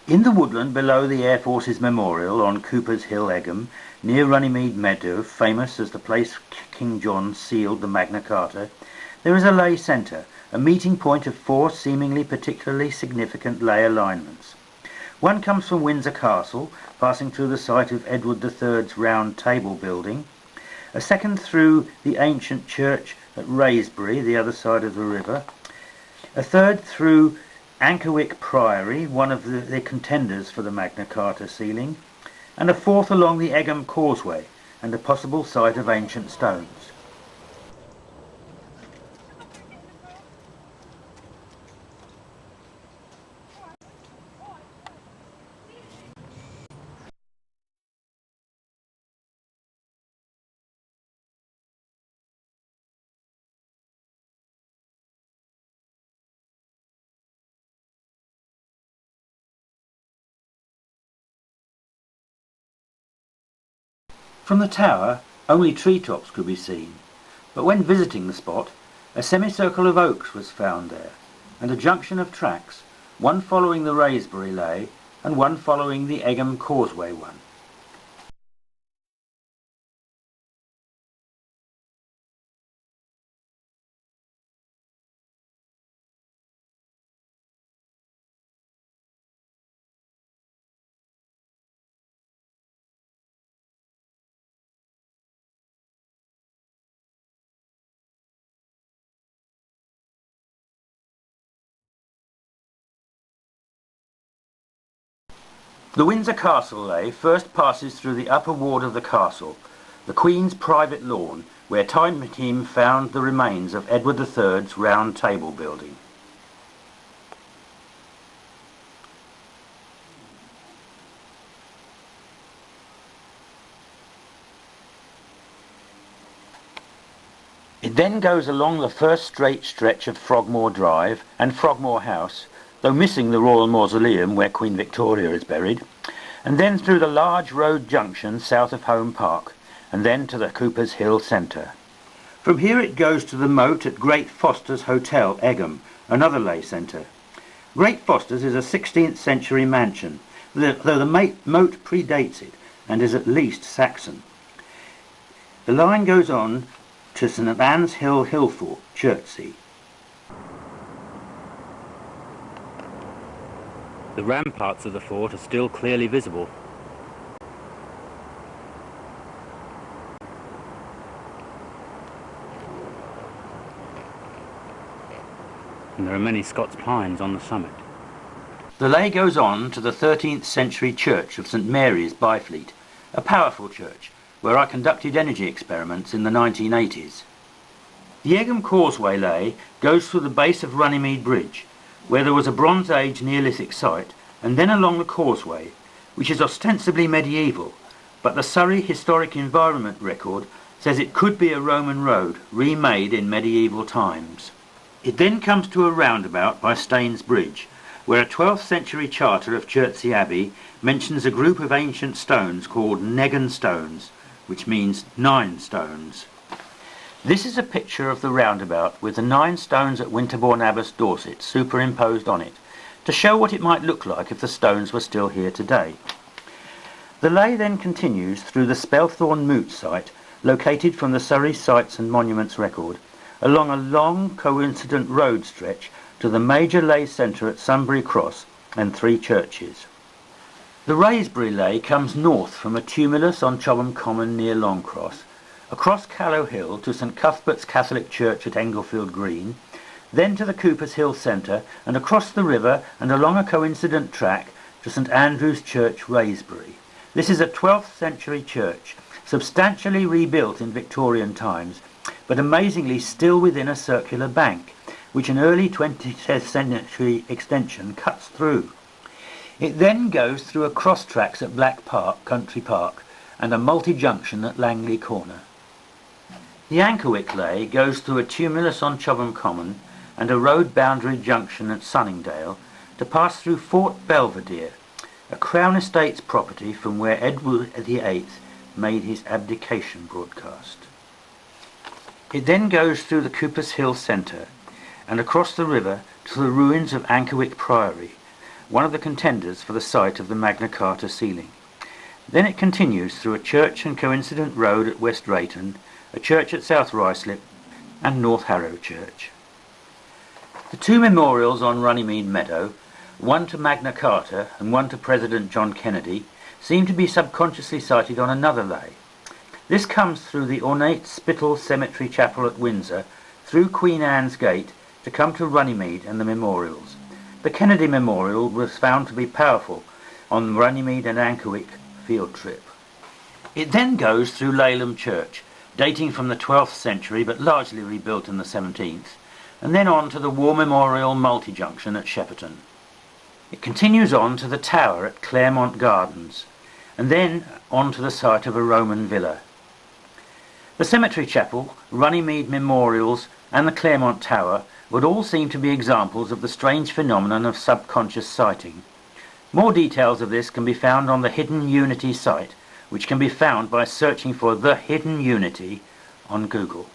In the woodland below the Air Force's memorial on Cooper's Hill, Egham, near Runnymede Meadow, famous as the place King John sealed the Magna Carta, there is a lay centre, a meeting point of 4 seemingly particularly significant lay alignments. One comes from Windsor Castle, passing through the site of Edward III's Round Table building, a second through the ancient church at Wraysbury, the other side of the river, a third through Ankerwyke Priory, one of the contenders for the Magna Carta sealing, and a fourth along the Egham Causeway and a possible site of ancient stones. From the tower, only treetops could be seen, but when visiting the spot, a semicircle of oaks was found there, and a junction of tracks, one following the Wraysbury lay and one following the Egham Causeway one. The Windsor Castle lay first passes through the upper ward of the castle, the Queen's private lawn, where Time Team found the remains of Edward III's Round Table building. It then goes along the first straight stretch of Frogmore Drive and Frogmore House, though missing the Royal Mausoleum where Queen Victoria is buried, and then through the large road junction south of Home Park, and then to the Cooper's Hill Centre. From here it goes to the moat at Great Foster's Hotel, Egham, another lay centre. Great Foster's is a 16th century mansion, though the moat predates it and is at least Saxon. The line goes on to St Anne's Hill, Hillfort, Chertsey. The ramparts of the fort are still clearly visible. And there are many Scots pines on the summit. The lay goes on to the 13th century church of St Mary's, Byfleet, a powerful church where I conducted energy experiments in the 1980s. The Egham Causeway lay goes through the base of Runnymede Bridge, where there was a Bronze Age Neolithic site, and then along the causeway, which is ostensibly medieval, but the Surrey Historic Environment record says it could be a Roman road remade in medieval times. It then comes to a roundabout by Staines Bridge, where a 12th century charter of Chertsey Abbey mentions a group of ancient stones called Neggan stones, which means 9 stones. This is a picture of the roundabout with the 9 stones at Winterbourne Abbas, Dorset, superimposed on it, to show what it might look like if the stones were still here today. The lay then continues through the Spelthorne Moot site, located from the Surrey Sites and Monuments record, along a long coincident road stretch to the major lay centre at Sunbury Cross and 3 churches. The Wraysbury lay comes north from a tumulus on Chobham Common near Longcross, across Callow Hill to St Cuthbert's Catholic Church at Englefield Green, then to the Cooper's Hill Centre, and across the river and along a coincident track to St Andrew's Church, Wraysbury. This is a 12th century church, substantially rebuilt in Victorian times, but amazingly still within a circular bank, which an early 20th century extension cuts through. It then goes through a cross tracks at Black Park, Country Park, and a multi-junction at Langley Corner. The Ankerwyke lay goes through a tumulus on Chobham Common and a road boundary junction at Sunningdale to pass through Fort Belvedere, a Crown Estates property from where Edward VIII made his abdication broadcast. It then goes through the Cooper's Hill Centre and across the river to the ruins of Ankerwyke Priory, one of the contenders for the site of the Magna Carta ceiling. Then it continues through a church and coincident road at West Drayton, a church at South Ruislip, and North Harrow Church. The two memorials on Runnymede Meadow, one to Magna Carta and one to President John Kennedy, seem to be subconsciously sited on another lay. This comes through the ornate Spittal Cemetery Chapel at Windsor, through Queen Anne's Gate, to come to Runnymede and the memorials. The Kennedy Memorial was found to be powerful on the Runnymede and Ankerwycke field trip. It then goes through Laleham Church, dating from the 12th century but largely rebuilt in the 17th, and then on to the War Memorial Multi-Junction at Shepperton. It continues on to the Tower at Claremont Gardens, and then on to the site of a Roman villa. The Cemetery Chapel, Runnymede Memorials and the Claremont Tower would all seem to be examples of the strange phenomenon of subconscious sighting. More details of this can be found on the Hidden Unity site, which can be found by searching for The Hidden Unity on Google.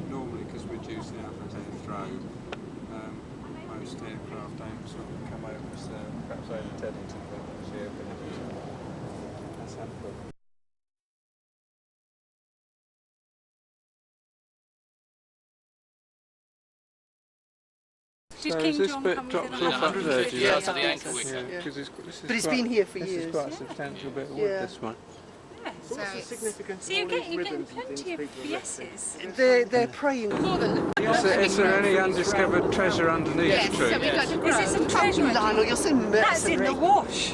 Normally, because we're due south at Heathrow, most aircraft don't sort of come over, so perhaps over Teddington, but this year, that's happened. So is this bit dropped off up there? Yeah, to the Ankerwycke. Yeah, but it's been here for years. This is quite a substantial bit of wood, this one. So you're getting plenty of yeses. They're praying. Is there any undiscovered treasure underneath the tree? Is it a treasure? Lionel, you're so mercenary. That's in the wash.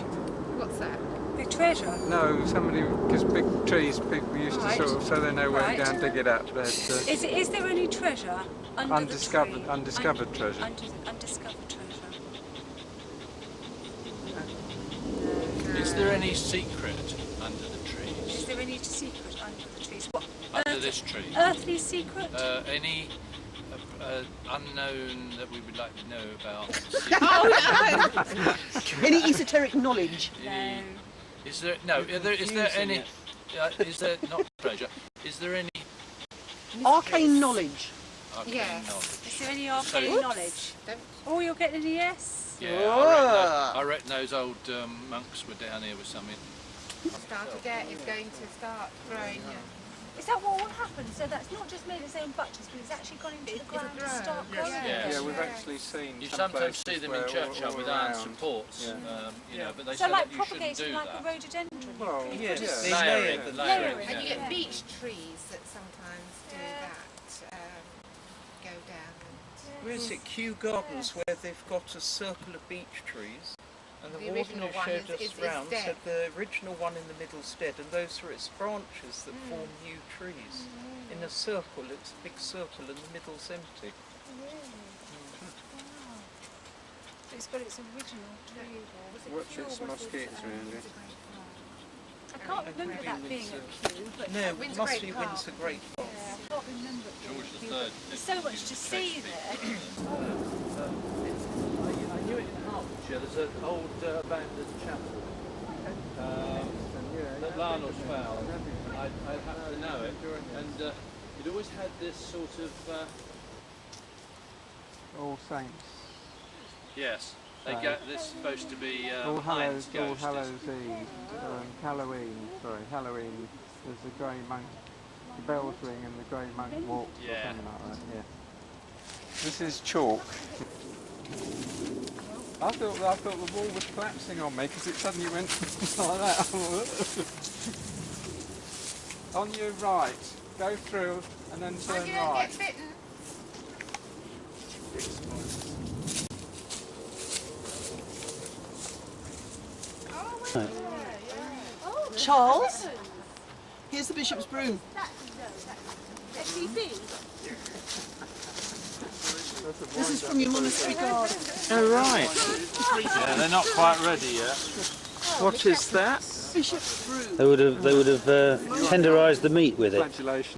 What's that? The treasure. No, somebody, because big trees, people used to sort of, so they know where to go and dig it out. Is there any treasure under undiscovered, the tree? Undiscovered treasure. Undiscovered treasure. Is there any secret under the trees? Is there any secret under the trees? What? Under this tree? Earthly secret? Any unknown that we would like to know about? Oh, no. Any esoteric knowledge? No. Is there any? Is there not treasure? Is there any Arcane knowledge? Yes. knowledge? Is there any arcane knowledge? Oh, you're getting a yes? Yeah, I reckon those old monks were down here with something. Starter is going to start growing. Is that what will happen? So that's not just made its own buttress, but it's actually gone into the ground to start growing? Yeah, we've actually seen. You some sometimes see places them in where churchyard all with iron around. supports, you know, but they So say like that you shouldn't do propagating like a that. rhododendron? Well, Just Layering. And you get beech trees that sometimes do that, go down. Where is it? Kew Gardens, where they've got a circle of beech trees, and the original warden who one showed is us round dead. said the original one in the middle's dead, and those are its branches that form new trees. In a circle, it's a big circle, and the middle's empty. It's got its original tree there. Watch its mosquitoes around it. I can't remember that being a Kew, but No, it Windsor must Great be Park. Windsor Great Park. yeah, I can't remember it being George a Kew. III. There's so much to see there. I knew it in Hertfordshire. There's an old abandoned chapel that Lionel's found. I I'd have to know it. And it always had this sort of... All Saints. yes, they get this supposed to be All Heinz Hallows ghost. Eve, Halloween. Sorry, Halloween. There's the grey monk. The bells ring and the grey monk walks. Yeah. Or something like that. Yeah. This is chalk. I thought the wall was collapsing on me because it suddenly went like that. On your right, go through and then turn You don't right. get bitten. Charles, here's the bishop's broom. This is from your monastery garden. Oh right. Yeah, they're not quite ready yet. What is that? Bishop's broom. They would have tenderised the meat with it. Congratulations.